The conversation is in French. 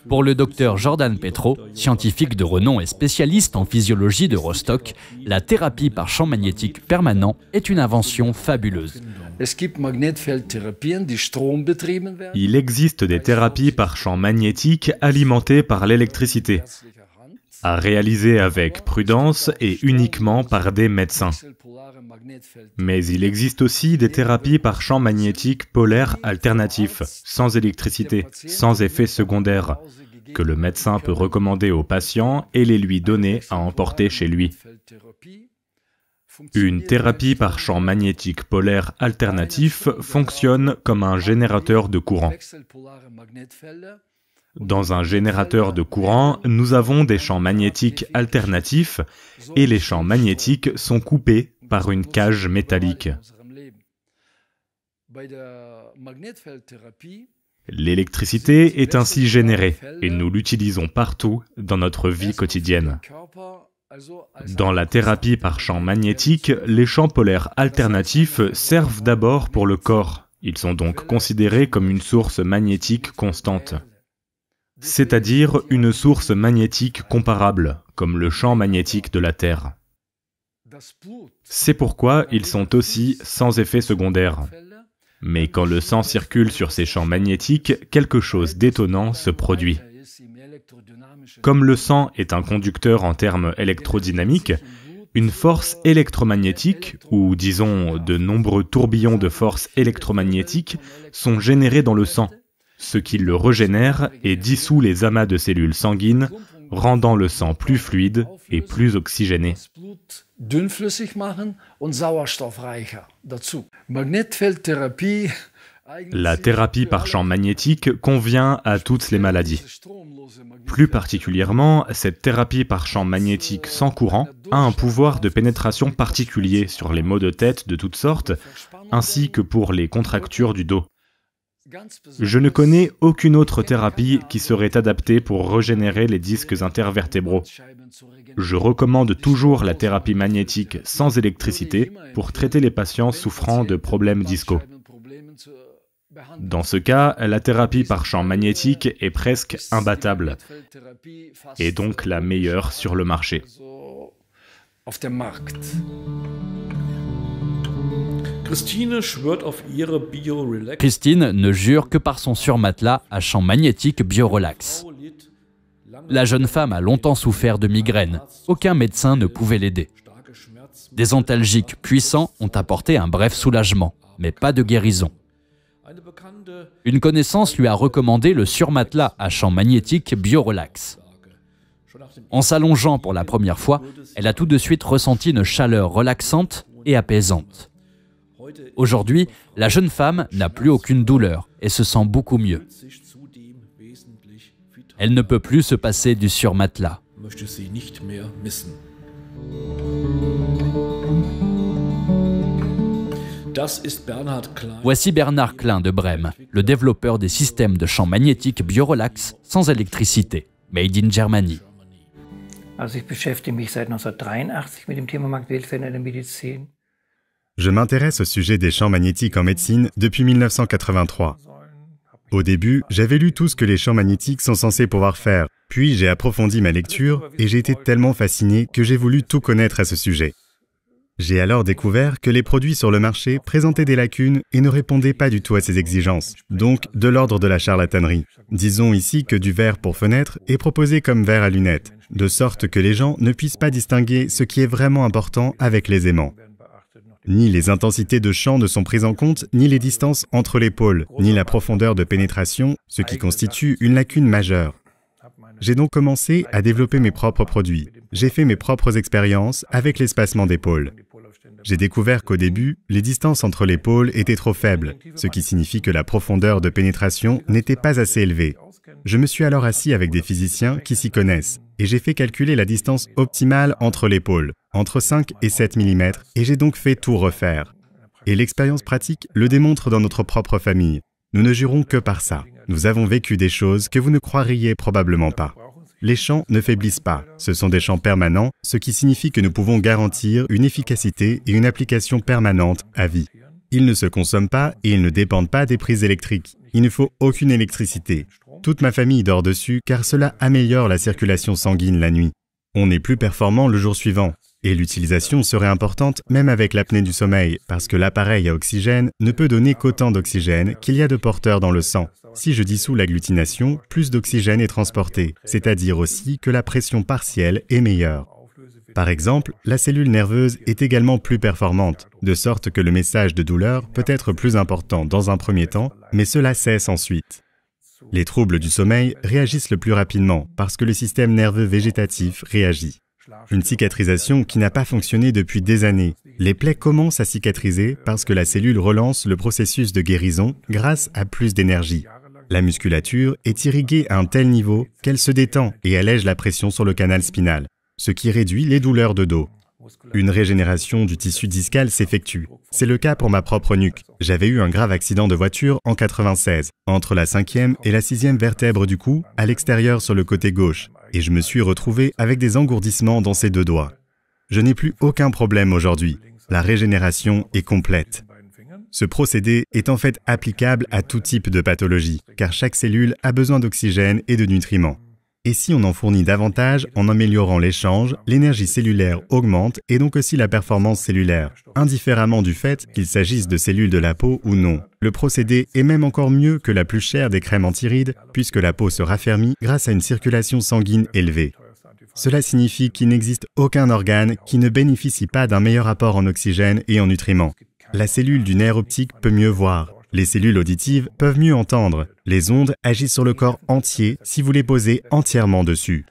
Pour le docteur Jordan Petro, scientifique de renom et spécialiste en physiologie de Rostock, la thérapie par champ magnétique permanent est une invention fabuleuse. Il existe des thérapies par champ magnétique alimentées par l'électricité, à réaliser avec prudence et uniquement par des médecins. Mais il existe aussi des thérapies par champ magnétique polaire alternatif, sans électricité, sans effet secondaire, que le médecin peut recommander au patient et les lui donner à emporter chez lui. Une thérapie par champ magnétique polaire alternatif fonctionne comme un générateur de courant. Dans un générateur de courant, nous avons des champs magnétiques alternatifs et les champs magnétiques sont coupés par une cage métallique. L'électricité est ainsi générée et nous l'utilisons partout dans notre vie quotidienne. Dans la thérapie par champ magnétique, les champs polaires alternatifs servent d'abord pour le corps. Ils sont donc considérés comme une source magnétique constante, c'est-à-dire une source magnétique comparable, comme le champ magnétique de la Terre. C'est pourquoi ils sont aussi sans effet secondaire. Mais quand le sang circule sur ces champs magnétiques, quelque chose d'étonnant se produit. Comme le sang est un conducteur en termes électrodynamiques, une force électromagnétique, ou disons de nombreux tourbillons de force électromagnétique, sont générés dans le sang, ce qui le régénère et dissout les amas de cellules sanguines, rendant le sang plus fluide et plus oxygéné. La thérapie par champ magnétique convient à toutes les maladies. Plus particulièrement, cette thérapie par champ magnétique sans courant a un pouvoir de pénétration particulier sur les maux de tête de toutes sortes, ainsi que pour les contractures du dos. Je ne connais aucune autre thérapie qui serait adaptée pour régénérer les disques intervertébraux. Je recommande toujours la thérapie magnétique sans électricité pour traiter les patients souffrant de problèmes discaux. Dans ce cas, la thérapie par champ magnétique est presque imbattable, et donc la meilleure sur le marché. Christine ne jure que par son surmatelas à champ magnétique BioRelax. La jeune femme a longtemps souffert de migraines. Aucun médecin ne pouvait l'aider. Des antalgiques puissants ont apporté un bref soulagement, mais pas de guérison. Une connaissance lui a recommandé le surmatelas à champ magnétique BioRelax. En s'allongeant pour la première fois, elle a tout de suite ressenti une chaleur relaxante et apaisante. Aujourd'hui, la jeune femme n'a plus aucune douleur et se sent beaucoup mieux. Elle ne peut plus se passer du surmatelas. Voici Bernhard Klein de Brême, le développeur des systèmes de champ magnétique BioRelax sans électricité, made in Germany. Je m'intéresse au sujet des champs magnétiques en médecine depuis 1983. Au début, j'avais lu tout ce que les champs magnétiques sont censés pouvoir faire, puis j'ai approfondi ma lecture et j'ai été tellement fasciné que j'ai voulu tout connaître à ce sujet. J'ai alors découvert que les produits sur le marché présentaient des lacunes et ne répondaient pas du tout à ces exigences, donc de l'ordre de la charlatanerie. Disons ici que du verre pour fenêtre est proposé comme verre à lunettes, de sorte que les gens ne puissent pas distinguer ce qui est vraiment important avec les aimants. Ni les intensités de champ ne sont prises en compte, ni les distances entre les pôles, ni la profondeur de pénétration, ce qui constitue une lacune majeure. J'ai donc commencé à développer mes propres produits. J'ai fait mes propres expériences avec l'espacement des pôles. J'ai découvert qu'au début, les distances entre les pôles étaient trop faibles, ce qui signifie que la profondeur de pénétration n'était pas assez élevée. Je me suis alors assis avec des physiciens qui s'y connaissent, et j'ai fait calculer la distance optimale entre les pôles, entre 5 et 7 mm, et j'ai donc fait tout refaire. Et l'expérience pratique le démontre dans notre propre famille. Nous ne jurons que par ça. Nous avons vécu des choses que vous ne croiriez probablement pas. Les champs ne faiblissent pas. Ce sont des champs permanents, ce qui signifie que nous pouvons garantir une efficacité et une application permanente à vie. Ils ne se consomment pas et ils ne dépendent pas des prises électriques. Il ne faut aucune électricité. Toute ma famille dort dessus car cela améliore la circulation sanguine la nuit. On est plus performant le jour suivant. Et l'utilisation serait importante même avec l'apnée du sommeil, parce que l'appareil à oxygène ne peut donner qu'autant d'oxygène qu'il y a de porteurs dans le sang. Si je dissous l'agglutination, plus d'oxygène est transporté, c'est-à-dire aussi que la pression partielle est meilleure. Par exemple, la cellule nerveuse est également plus performante, de sorte que le message de douleur peut être plus important dans un premier temps, mais cela cesse ensuite. Les troubles du sommeil réagissent le plus rapidement parce que le système nerveux végétatif réagit. Une cicatrisation qui n'a pas fonctionné depuis des années. Les plaies commencent à cicatriser parce que la cellule relance le processus de guérison grâce à plus d'énergie. La musculature est irriguée à un tel niveau qu'elle se détend et allège la pression sur le canal spinal, ce qui réduit les douleurs de dos. Une régénération du tissu discal s'effectue. C'est le cas pour ma propre nuque. J'avais eu un grave accident de voiture en 96, entre la 5e et la 6e vertèbre du cou, à l'extérieur sur le côté gauche, et je me suis retrouvé avec des engourdissements dans ces deux doigts. Je n'ai plus aucun problème aujourd'hui. La régénération est complète. Ce procédé est en fait applicable à tout type de pathologie, car chaque cellule a besoin d'oxygène et de nutriments. Et si on en fournit davantage en améliorant l'échange, l'énergie cellulaire augmente et donc aussi la performance cellulaire, indifféremment du fait qu'il s'agisse de cellules de la peau ou non. Le procédé est même encore mieux que la plus chère des crèmes anti-rides, puisque la peau se raffermit grâce à une circulation sanguine élevée. Cela signifie qu'il n'existe aucun organe qui ne bénéficie pas d'un meilleur apport en oxygène et en nutriments. La cellule du nerf optique peut mieux voir. Les cellules auditives peuvent mieux entendre. Les ondes agissent sur le corps entier si vous les posez entièrement dessus.